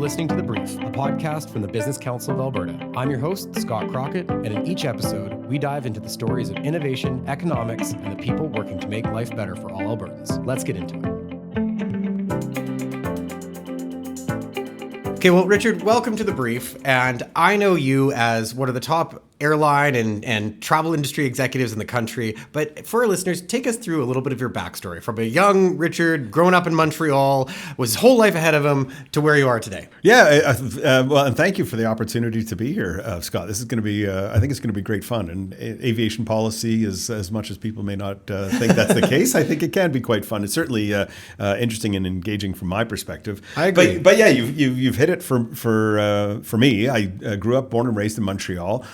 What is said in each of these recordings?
listening to The Brief, a podcast from the Business Council of Alberta. I'm your host, Scott Crockatt, and in each episode, we dive into the stories of innovation, economics, and the people working to make life better for all Albertans. Let's get into it. Okay, well, Richard, welcome to The Brief, and I know you as one of the top airline and travel industry executives in the country, but for our listeners, take us through a little bit of your backstory from a young Richard growing up in Montreal, was his whole life ahead of him, to where you are today. Yeah, well, and thank you for the opportunity to be here, Scott. This is going to be, I think it's going to be great fun. And aviation policy is, as much as people may not think that's the case, I think it can be quite fun. It's certainly interesting and engaging from my perspective. I agree. But yeah, you've hit it for me. I grew up, born and raised in Montreal.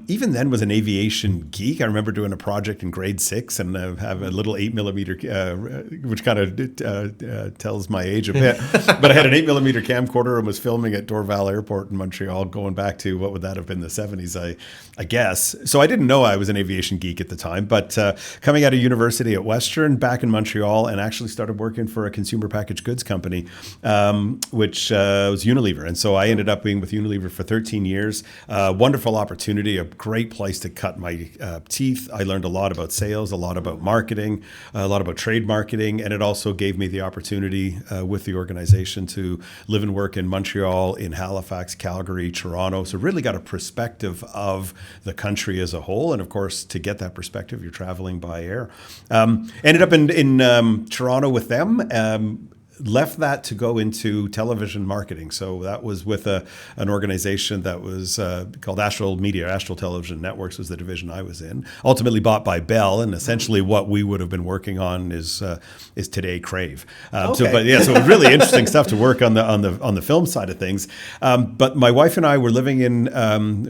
Even then was an aviation geek. I remember doing a project in grade 6 and have a little 8mm, which kind of tells my age a bit. But I had an 8mm camcorder and was filming at Dorval Airport in Montreal, going back to, what would that have been, the 70s, I guess. So I didn't know I was an aviation geek at the time. But coming out of university at Western, back in Montreal, and actually started working for a consumer packaged goods company, which was Unilever. And so I ended up being with Unilever for 13 years. Wonderful opportunity. A great place to cut my teeth. I learned a lot about sales, a lot about marketing, a lot about trade marketing, and it also gave me the opportunity with the organization to live and work in Montreal, in Halifax, Calgary, Toronto. So really got a perspective of the country as a whole. And of course, to get that perspective, you're traveling by air. Ended up in Toronto with them. Left that to go into television marketing. So that was with an organization that was called Astral Media. Astral Television Networks was the division I was in. Ultimately bought by Bell, and essentially what we would have been working on is today Crave. So it was really interesting stuff to work on the film side of things. But my wife and I were living in.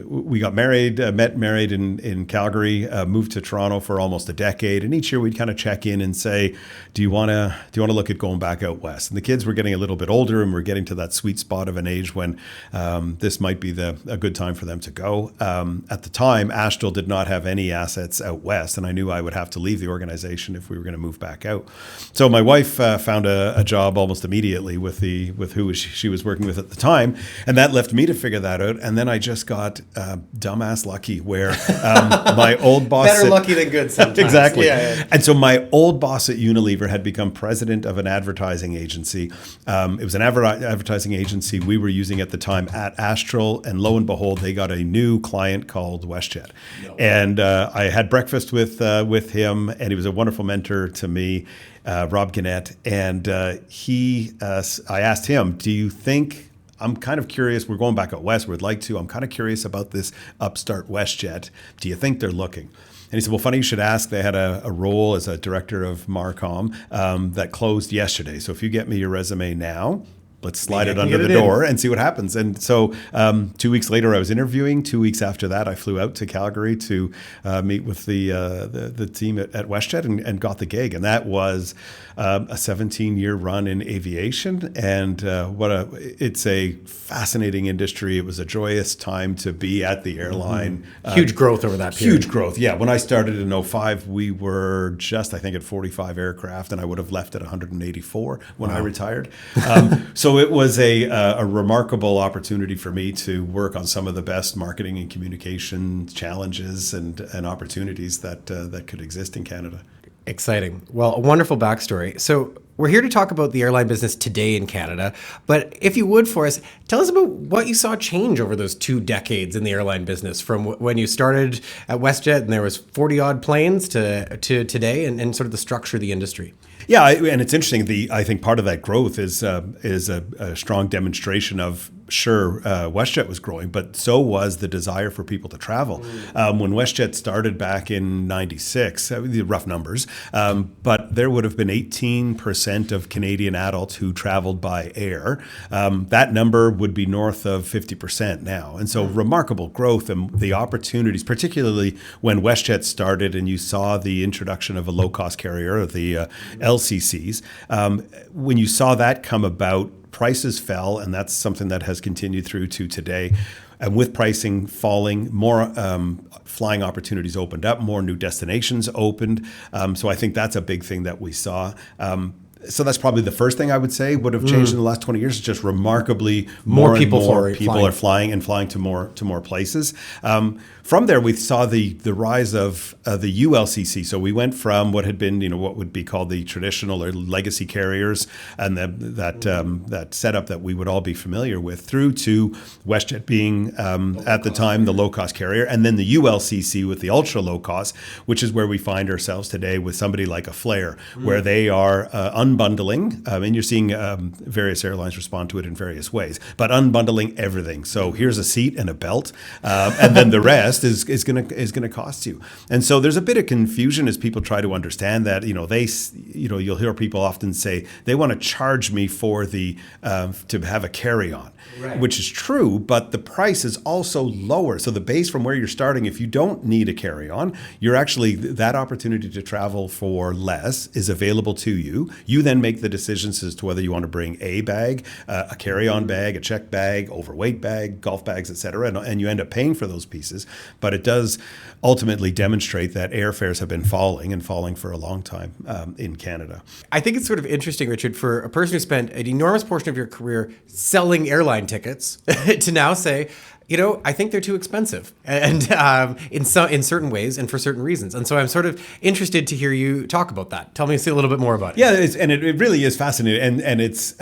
We got married, married in Calgary, moved to Toronto for almost a decade, and each year we'd kind of check in and say, "Do you want to look at going back out west?" And the kids were getting a little bit older, and we're getting to that sweet spot of an age when this might be a good time for them to go. At the time, Astral did not have any assets out west, and I knew I would have to leave the organization if we were going to move back out. So my wife found a job almost immediately with who she was working with at the time, and that left me to figure that out. And then I just got dumbass lucky, where my old boss better lucky than good sometimes. Exactly. Yeah. And so my old boss at Unilever had become president of an advertising agency. It was an advertising agency we were using at the time at Astral, and lo and behold, they got a new client called WestJet. No. And I had breakfast with him, and he was a wonderful mentor to me, Rob Gannett. And I asked him, "Do you think?" I'm kind of curious. We're going back out west. We'd like to. I'm kind of curious about this upstart WestJet. Do you think they're looking? And he said, "Well, funny you should ask. They had a role as a director of Marcom that closed yesterday. So if you get me your resume now, let's slide it under the door and see what happens." And so 2 weeks later, I was interviewing. 2 weeks after that, I flew out to Calgary to meet with the team at WestJet and got the gig. And that was a 17-year run in aviation. And it's a fascinating industry. It was a joyous time to be at the airline. Huge growth over that period. Huge growth, yeah. When I started in 2005, we were just, I think, at 45 aircraft, and I would have left at 184 when I retired. So it was a remarkable opportunity for me to work on some of the best marketing and communication challenges and opportunities that could exist in Canada. Exciting. Well, a wonderful backstory. So we're here to talk about the airline business today in Canada, but if you would for us, tell us about what you saw change over those 2 decades in the airline business, from when you started at WestJet and there was 40 odd planes to today, and sort of the structure of the industry. Yeah, and it's interesting. I think part of that growth is a strong demonstration of, sure, WestJet was growing, but so was the desire for people to travel. When WestJet started back in '96, the rough numbers, but there would have been 18% of Canadian adults who traveled by air. That number would be north of 50% now. And so remarkable growth, and the opportunities, particularly when WestJet started and you saw the introduction of a low-cost carrier, the LCCs. When you saw that come about, prices fell, and that's something that has continued through to today. And with pricing falling, more flying opportunities opened up, more new destinations opened. So I think that's a big thing that we saw. So that's probably the first thing I would say would have changed in the last 20 years. It's just remarkably More people are flying and flying to more places. From there, we saw the rise of the ULCC. So we went from what had been, what would be called the traditional or legacy carriers and that setup that we would all be familiar with, through to WestJet being at the time the low-cost carrier, and then the ULCC with the ultra low cost, which is where we find ourselves today with somebody like a Flair, where they are unbundling, and you're seeing various airlines respond to it in various ways, but unbundling everything. So here's a seat and a belt, and then the rest is going to cost you. And so there's a bit of confusion as people try to understand that. You'll hear people often say they want to charge me for the to have a carry-on, right, which is true, but the price is also lower. So the base from where you're starting, if you don't need a carry-on, you're actually, that opportunity to travel for less is available to you. You then make the decisions as to whether you want to bring a bag, a carry-on bag, a check bag, overweight bag, golf bags, etc., and you end up paying for those pieces. But it does ultimately demonstrate that airfares have been falling for a long time in Canada. I think it's sort of interesting, Richard, for a person who spent an enormous portion of your career selling airline tickets to now say, I think they're too expensive, and in certain ways and for certain reasons. And so I'm sort of interested to hear you talk about that. Tell me a little bit more about it. Yeah, it really is fascinating, and it's.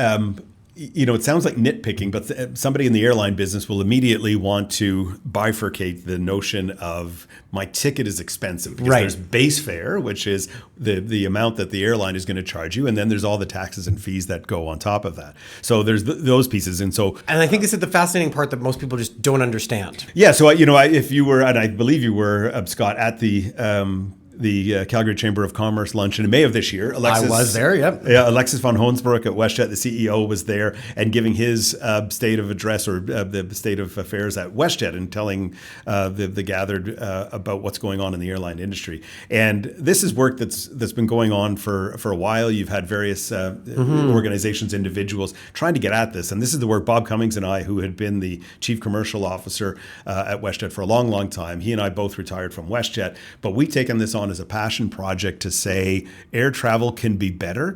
It sounds like nitpicking, but somebody in the airline business will immediately want to bifurcate the notion of my ticket is expensive. Because there's base fare, which is the amount that the airline is going to charge you, and then there's all the taxes and fees that go on top of that. So there's those pieces, and I think this is the fascinating part that most people just don't understand. Yeah, so if you were, and I believe you were, Scott, at the Calgary Chamber of Commerce luncheon in May of this year. I was there, yep. Yeah, Alexis von Hoensbroek at WestJet, the CEO, was there and giving his state of address or the state of affairs at WestJet and telling the gathered about what's going on in the airline industry. And this is work that's been going on for a while. You've had various organizations, individuals trying to get at this. And this is the work Bob Cummings and I, who had been the chief commercial officer at WestJet for a long, long time. He and I both retired from WestJet, but we've taken this on as a passion project to say air travel can be better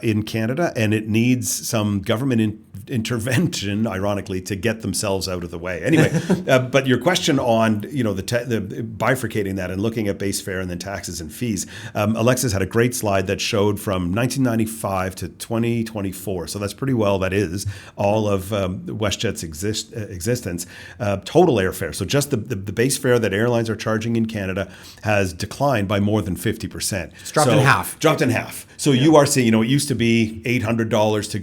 in Canada, and it needs some government intervention, ironically, to get themselves out of the way. Anyway, but your question on the bifurcating that and looking at base fare and then taxes and fees, Alexis had a great slide that showed from 1995 to 2024. So that's pretty well, that is all of WestJet's existence. Total airfare, so just the base fare that airlines are charging in Canada has declined by more than 50%. It's dropped in half. Dropped in half. So you are seeing, it used to be $800 to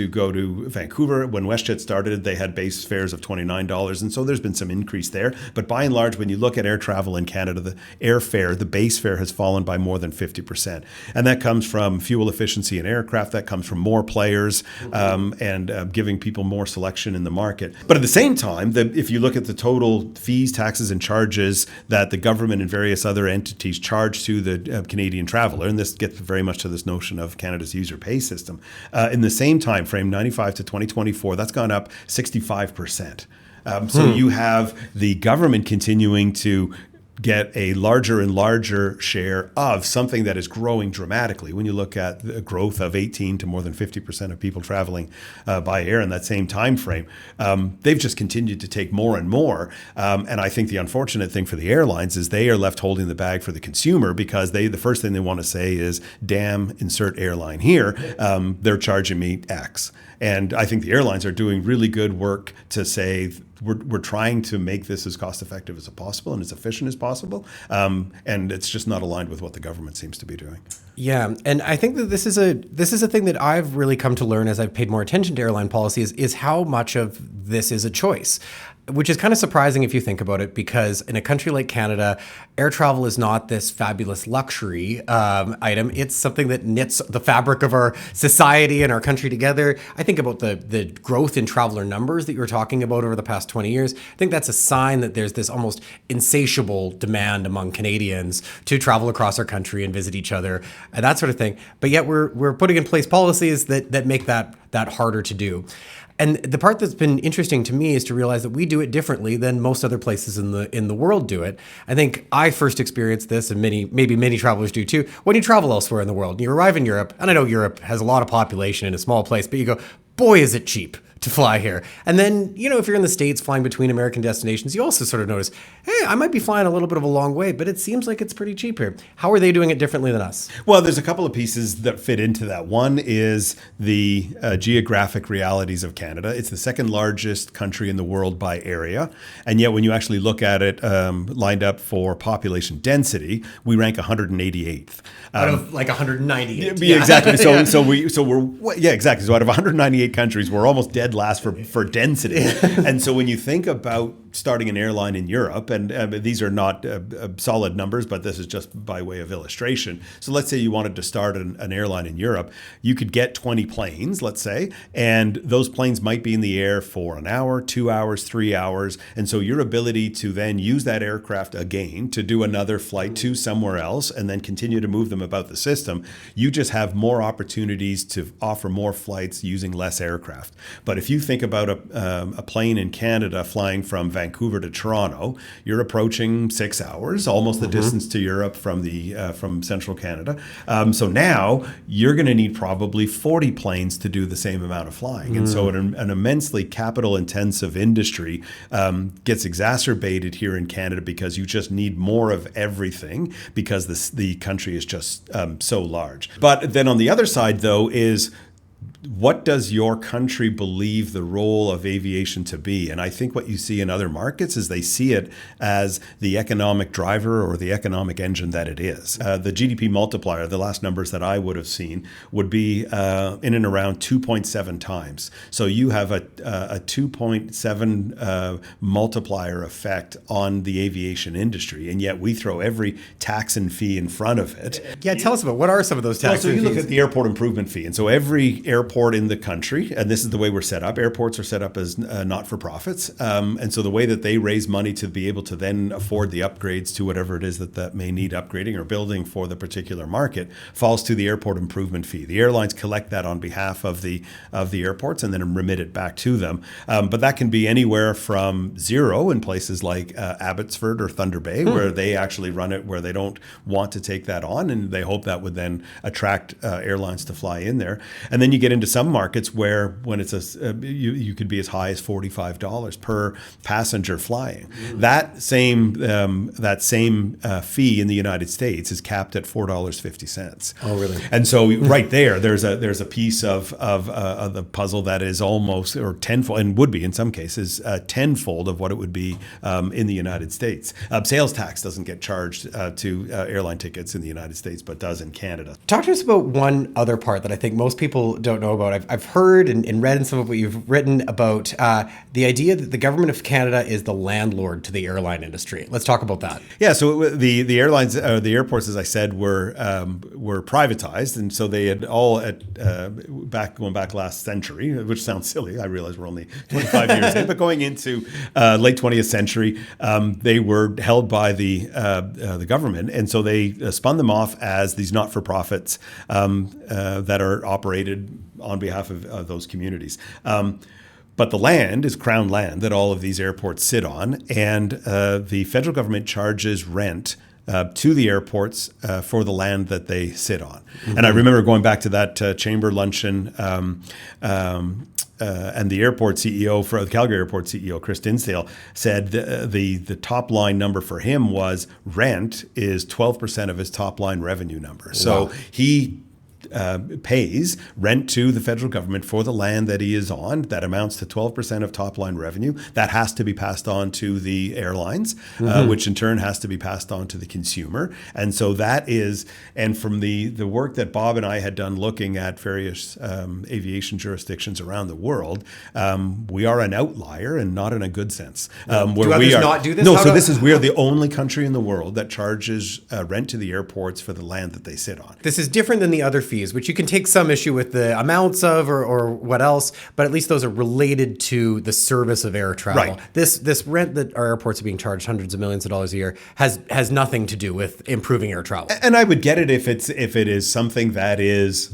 go to Vancouver. When WestJet started, they had base fares of $29, and so there's been some increase there. But by and large, when you look at air travel in Canada, the airfare, the base fare has fallen by more than 50%, and that comes from fuel efficiency in aircraft. That comes from more players and giving people more selection in the market. But at the same time, if you look at the total fees, taxes, and charges that the government and various other entities charge to the Canadian traveler, and this gets very much to this notion of Canada's user pay system, in the same time frame, 95 to 2024, that's gone up 65%. So you have the government continuing to get a larger and larger share of something that is growing dramatically. When you look at the growth of 18 to more than 50% of people traveling by air in that same time frame, they've just continued to take more and more. And I think the unfortunate thing for the airlines is they are left holding the bag for the consumer, because the first thing they want to say is, damn, insert airline here, they're charging me X. And I think the airlines are doing really good work to say, we're trying to make this as cost effective as possible and as efficient as possible. And it's just not aligned with what the government seems to be doing. Yeah, and I think that this is a thing that I've really come to learn as I've paid more attention to airline policy is how much of this is a choice, which is kind of surprising if you think about it, because in a country like Canada, air travel is not this fabulous luxury item. It's something that knits the fabric of our society and our country together. I think about the growth in traveler numbers that you were talking about over the past 20 years. I think that's a sign that there's this almost insatiable demand among Canadians to travel across our country and visit each other and that sort of thing. But yet we're putting in place policies that make that that harder to do. And the part that's been interesting to me is to realize that we do it differently than most other places in the world do it. I think I first experienced this, and maybe many travelers do too, when you travel elsewhere in the world. You arrive in Europe, and I know Europe has a lot of population in a small place, but you go, boy, is it cheap to fly here. And then, if you're in the States flying between American destinations, you also sort of notice, hey, I might be flying a little bit of a long way, but it seems like it's pretty cheap here. How are they doing it differently than us? Well, there's a couple of pieces that fit into that. One is the geographic realities of Canada. It's the second largest country in the world by area. And yet when you actually look at it lined up for population density, we rank 188th. Out of like 198. Yeah, exactly. So exactly. So out of 198 countries, we're almost dead last for density. And so when you think about starting an airline in Europe, and these are not solid numbers, but this is just by way of illustration. So let's say you wanted to start an airline in Europe, you could get 20 planes, let's say, and those planes might be in the air for an hour, 2 hours, 3 hours. And so your ability to then use that aircraft again to do another flight to somewhere else and then continue to move them about the system, you just have more opportunities to offer more flights using less aircraft. But if you think about a plane in Canada flying from Vancouver to Toronto, you're approaching 6 hours, almost the distance to Europe from central Canada. So now you're going to need probably 40 planes to do the same amount of flying. And so an immensely capital intensive industry gets exacerbated here in Canada because you just need more of everything because the country is just so large. But then on the other side, though, is what does your country believe the role of aviation to be? And I think what you see in other markets is they see it as the economic driver or the economic engine that it is. The GDP multiplier, the last numbers that I would have seen, would be in and around 2.7 times. So you have a 2.7 multiplier effect on the aviation industry, and yet we throw every tax and fee in front of it. Yeah, tell us about what are some of those taxes? So you look at the airport improvement fee, and so every airport in the country, and this is the way we're set up. Airports are set up as not-for-profits, and so the way that they raise money to be able to then afford the upgrades to whatever it is that may need upgrading or building for the particular market falls to the airport improvement fee. The airlines collect that on behalf of the airports and then remit it back to them. But that can be anywhere from zero in places like Abbotsford or Thunder Bay, where they actually run it where they don't want to take that on, and they hope that would then attract airlines to fly in there. And then you get into some markets where when it's you could be as high as $45 per passenger flying. That same fee in the United States is capped at $4.50. Oh, really? And so right there's a piece of the puzzle that is almost or tenfold, and would be in some cases tenfold of what it would be in the United States. Sales tax doesn't get charged to airline tickets in the United States, but does in Canada. Talk to us about one other part that I think most people don't know about. I've heard and read in some of what you've written about the idea that the government of Canada is the landlord to the airline industry. Let's talk about that. Yeah, so the airlines, the airports, as I said, were privatized, and so they had all going back last century, which sounds silly. I realize we're only 25 years in, but going into late 20th century, they were held by the government, and so they spun them off as these not-for-profits that are operated on behalf of those communities. But the land is crown land that all of these airports sit on, and the federal government charges rent to the airports for the land that they sit on. Mm-hmm. And I remember going back to that chamber luncheon and the airport CEO, for the Calgary airport CEO, Chris Dinsdale, said the top line number for him was rent is 12% of his top line revenue number. So he pays rent to the federal government for the land that he is on. That amounts to 12% of top line revenue. That has to be passed on to the airlines, which in turn has to be passed on to the consumer. And so that is, and from the work that Bob and I had done looking at various aviation jurisdictions around the world, we are an outlier and not in a good sense. Do others not do this? No, we are the only country in the world that charges rent to the airports for the land that they sit on. This is different than the other fees fees, which you can take some issue with the amounts of or what else, but at least those are related to the service of air travel. Right. This rent that our airports are being charged hundreds of millions of dollars a year has nothing to do with improving air travel. And I would get it if it is something that is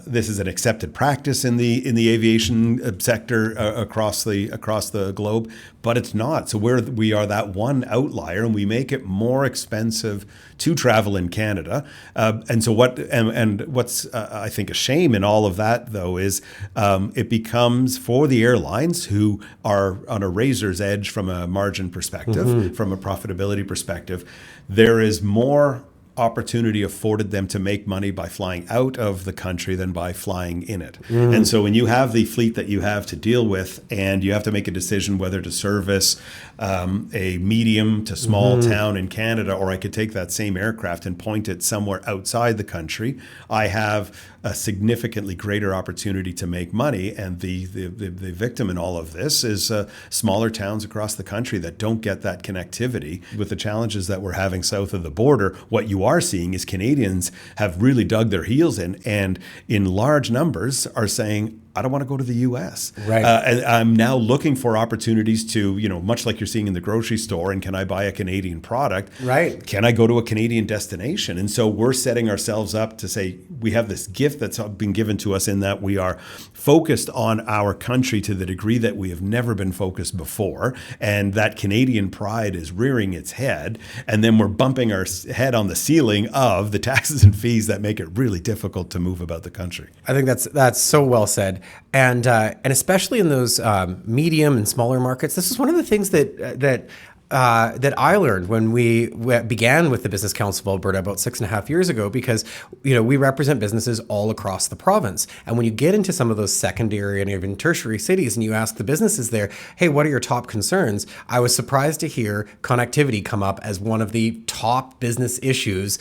this is an accepted practice in the aviation sector across the globe, but it's not. So we are that one outlier, and we make it more expensive to travel in Canada. And so what's I think a shame in all of that, though, is it becomes for the airlines who are on a razor's edge from a margin perspective, from a profitability perspective, there is more opportunity afforded them to make money by flying out of the country than by flying in it. And so when you have the fleet that you have to deal with, and you have to make a decision whether to service a medium to small town in Canada, or I could take that same aircraft and point it somewhere outside the country, I have a significantly greater opportunity to make money. And the victim in all of this is smaller towns across the country that don't get that connectivity. With the challenges that we're having south of the border, what you are seeing is Canadians have really dug their heels in, and in large numbers are saying, I don't want to go to the U.S. Right. And I'm now looking for opportunities to, much like you're seeing in the grocery store, and can I buy a Canadian product? Right. Can I go to a Canadian destination? And so we're setting ourselves up to say we have this gift that's been given to us in that we are focused on our country to the degree that we have never been focused before. And that Canadian pride is rearing its head. And then we're bumping our head on the ceiling of the taxes and fees that make it really difficult to move about the country. I think that's so well said. And especially in those medium and smaller markets, this is one of the things that I learned when we began with the Business Council of Alberta about 6.5 years ago, because we represent businesses all across the province. And when you get into some of those secondary and even tertiary cities and you ask the businesses there, hey, what are your top concerns? I was surprised to hear connectivity come up as one of the top business issues,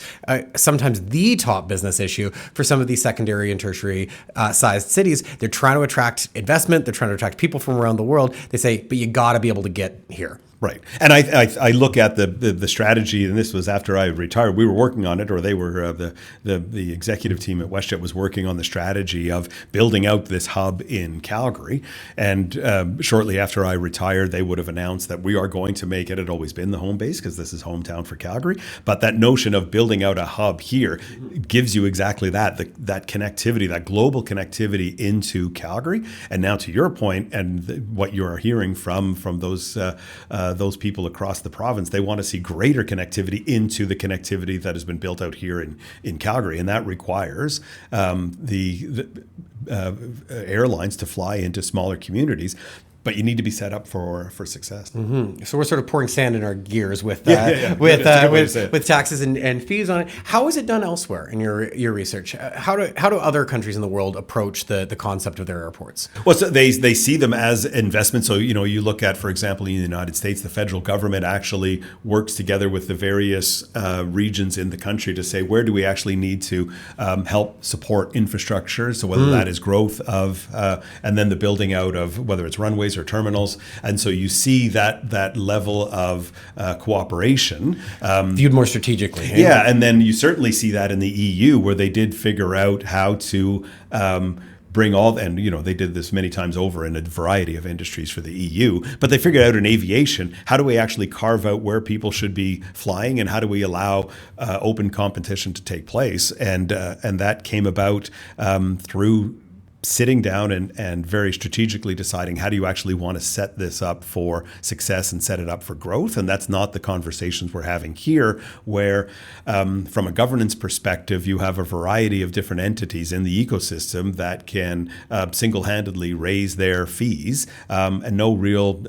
sometimes the top business issue for some of these secondary and tertiary sized cities. They're trying to attract investment. They're trying to attract people from around the world. They say, but you got to be able to get here. Right. And I look at the strategy, and this was after I retired. We were working on it, or they were, the executive team at WestJet was working on the strategy of building out this hub in Calgary. And shortly after I retired, they would have announced that we are going to make it. It had always been the home base because this is hometown for Calgary. But that notion of building out a hub here gives you exactly that connectivity, that global connectivity into Calgary. And now to your point, and what you're hearing from those people across the province, they want to see greater connectivity into the connectivity that has been built out here in Calgary. And that requires the airlines to fly into smaller communities. But you need to be set up for success. Mm-hmm. So we're sort of pouring sand in our gears with taxes and fees on it. How is it done elsewhere in your research? How do other countries in the world approach the concept of their airports? Well, so they see them as investments. So you look at, for example, in the United States, the federal government actually works together with the various regions in the country to say, where do we actually need to help support infrastructure? So whether that is growth of and then the building out of whether it's runways or terminals. And so you see that level of cooperation. Viewed more strategically. Hey? Yeah, and then you certainly see that in the EU, where they did figure out how to bring all, and they did this many times over in a variety of industries for the EU, but they figured out in aviation, how do we actually carve out where people should be flying, and how do we allow open competition to take place? And that came about through sitting down and very strategically deciding, how do you actually want to set this up for success and set it up for growth? And that's not the conversations we're having here, where from a governance perspective, you have a variety of different entities in the ecosystem that can single-handedly raise their fees, and no real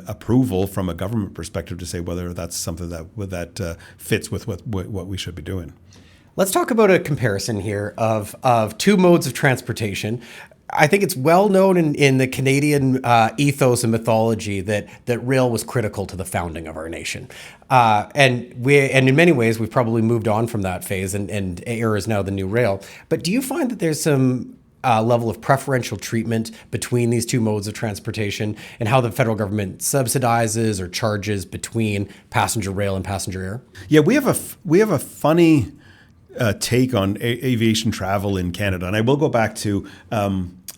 approval from a government perspective to say whether that's something that fits with what we should be doing. Let's talk about a comparison here of two modes of transportation. I think it's well known in the Canadian ethos and mythology that rail was critical to the founding of our nation. And in many ways, we've probably moved on from that phase, and air is now the new rail. But do you find that there's some level of preferential treatment between these two modes of transportation, and how the federal government subsidizes or charges between passenger rail and passenger air? Yeah, we have a funny take on aviation travel in Canada. And I will go back to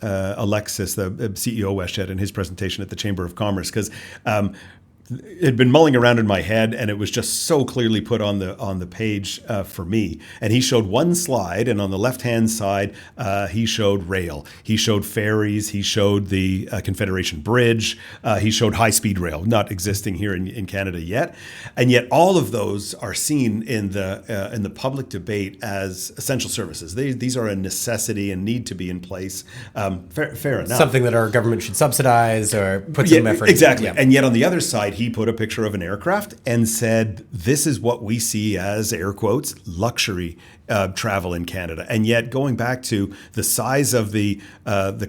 Alexis, the CEO of WestJet, in his presentation at the Chamber of Commerce, because it had been mulling around in my head, and it was just so clearly put on the page for me. And he showed one slide, and on the left-hand side, he showed rail. He showed ferries. He showed the Confederation Bridge. He showed high-speed rail, not existing here in Canada yet. And yet, all of those are seen in the public debate as essential services. These are a necessity and need to be in place. Fair enough. Something that our government should subsidize or put some effort. Exactly. Yeah. And yet, on the other side, he put a picture of an aircraft and said, this is what we see as, air quotes, luxury travel in Canada. And yet, going back to the size of the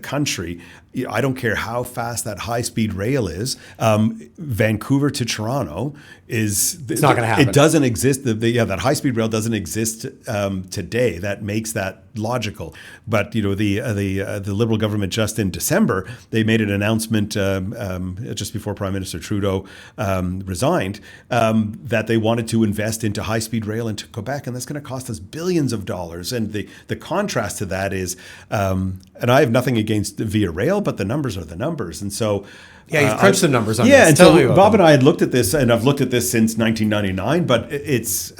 country, I don't care how fast that high-speed rail is. Vancouver to Toronto it's not going to happen. It doesn't exist. That high-speed rail doesn't exist today. That makes that logical. But the Liberal government just in December, they made an announcement just before Prime Minister Trudeau resigned that they wanted to invest into high-speed rail into Quebec, and that's going to cost us billions of dollars. And the contrast to that is, and I have nothing against via rail, but the numbers are the numbers, and so. Yeah, you've crunched the numbers on this. Yeah, and so Bob and I had looked at this, and I've looked at this since 1999, but it's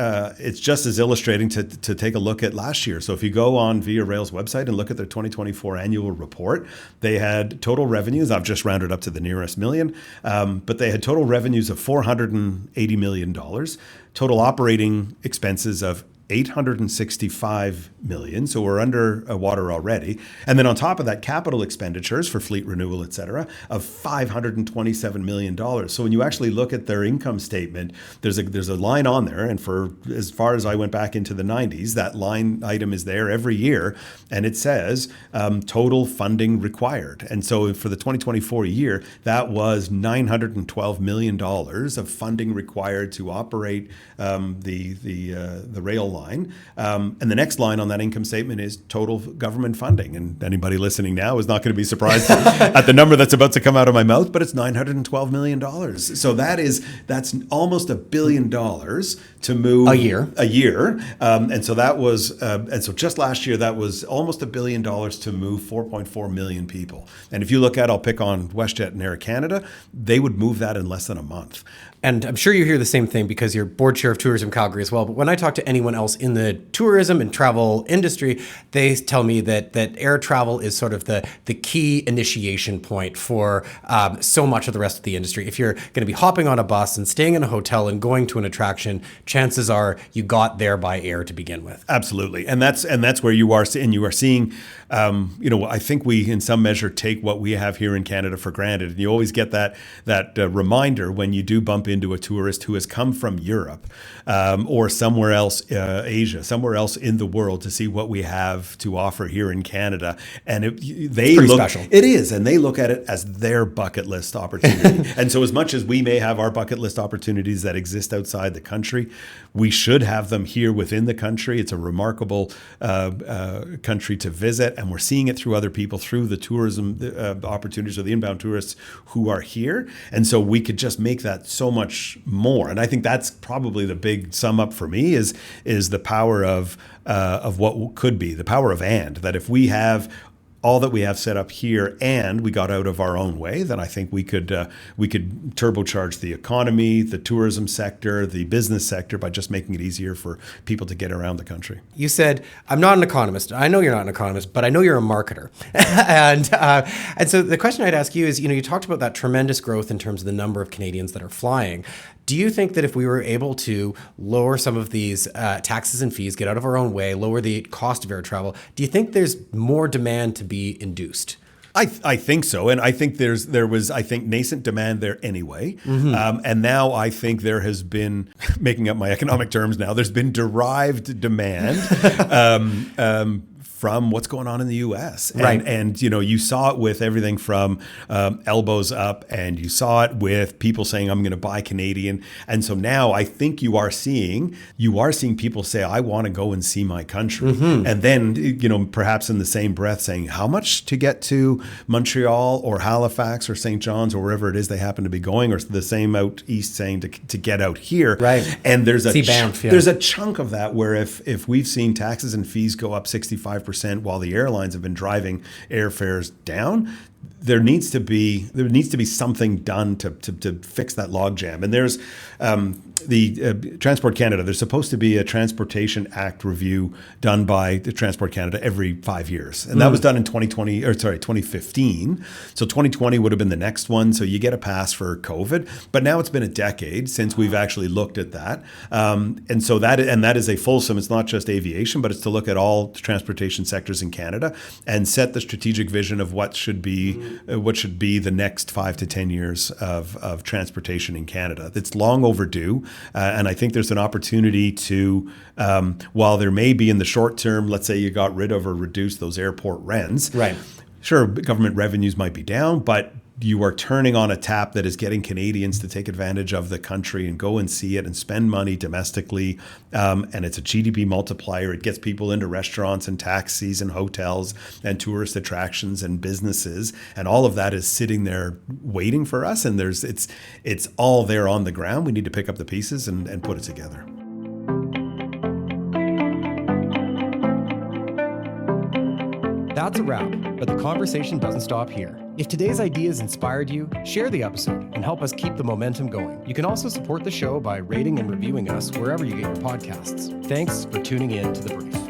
just as illustrating to take a look at last year. So if you go on Via Rail's website and look at their 2024 annual report, they had total revenues, I've just rounded up to the nearest million, but they had total revenues of $480 million, total operating expenses of $865 million, so we're under water already. And then on top of that, capital expenditures for fleet renewal, et cetera, of $527 million. So when you actually look at their income statement, there's a line on there, and for as far as I went back into the 90s, that line item is there every year, and it says total funding required. And so for the 2024 year, that was $912 million of funding required to operate the rail line. And the next line on that income statement is total government funding. And anybody listening now is not going to be surprised at the number that's about to come out of my mouth, but it's $912 million. So that's almost $1 billion to move a year. And so that was, and so just last year, that was almost $1 billion to move 4.4 million people. And if you look at, I'll pick on WestJet and Air Canada, they would move that in less than a month. And I'm sure you hear the same thing because you're board chair of Tourism Calgary as well. But when I talk to anyone else in the tourism and travel industry, they tell me that air travel is sort of the key initiation point for so much of the rest of the industry. If you're going to be hopping on a bus and staying in a hotel and going to an attraction, chances are you got there by air to begin with. Absolutely. And that's where you are. And you are seeing, I think we in some measure take what we have here in Canada for granted. And you always get that reminder when you do bump into a tourist who has come from Europe or somewhere else, Asia, somewhere else in the world, to see what we have to offer here in Canada. And it's special. It is. And they look at it as their bucket list opportunity. And so as much as we may have our bucket list opportunities that exist outside the country, we should have them here within the country. It's a remarkable country to visit. And we're seeing it through other people, through the tourism opportunities or the inbound tourists who are here. And so we could just make that so much more. And I think that's probably the big sum up for me is the power of what could be, the power of that if we have all that we have set up here and we got out of our own way, then I think we could turbocharge the economy, the tourism sector, the business sector by just making it easier for people to get around the country. You said, I'm not an economist. I know you're not an economist, but I know you're a marketer. and so the question I'd ask you is, you talked about that tremendous growth in terms of the number of Canadians that are flying. Do you think that if we were able to lower some of these taxes and fees, get out of our own way, lower the cost of air travel, do you think there's more demand to be induced? I think so. And I think there was nascent demand there anyway. Mm-hmm. And now I think there has been, making up my economic terms now, there's been derived demand from what's going on in the U.S. Right. And you saw it with everything from elbows up, and you saw it with people saying, I'm going to buy Canadian. And so now I think you are seeing people say, I want to go and see my country. And then, perhaps in the same breath saying, how much to get to Montreal or Halifax or St. John's or wherever it is they happen to be going, or the same out east saying to get out here. Right. And there's Banff, a chunk of that where if we've seen taxes and fees go up 65% while the airlines have been driving airfares down, there needs to be something done to fix that logjam. And there's the Transport Canada. There's supposed to be a Transportation Act review done by the Transport Canada every 5 years, and that was done in 2015. So 2020 would have been the next one. So you get a pass for COVID, but now it's been a decade since we've actually looked at that, and so that is a fulsome. It's not just aviation, but it's to look at all transportation sectors in Canada and set the strategic vision of what should be the next 5 to 10 years of transportation in Canada. It's long overdue. And I think there's an opportunity to, while there may be in the short term, let's say you got rid of or reduced those airport rents. Right. Sure, government revenues might be down, but you are turning on a tap that is getting Canadians to take advantage of the country and go and see it and spend money domestically. And it's a GDP multiplier. It gets people into restaurants and taxis and hotels and tourist attractions and businesses. And all of that is sitting there waiting for us. And it's all there on the ground. We need to pick up the pieces and put it together. That's a wrap, but the conversation doesn't stop here. If today's ideas inspired you, share the episode and help us keep the momentum going. You can also support the show by rating and reviewing us wherever you get your podcasts. Thanks for tuning in to The Brief.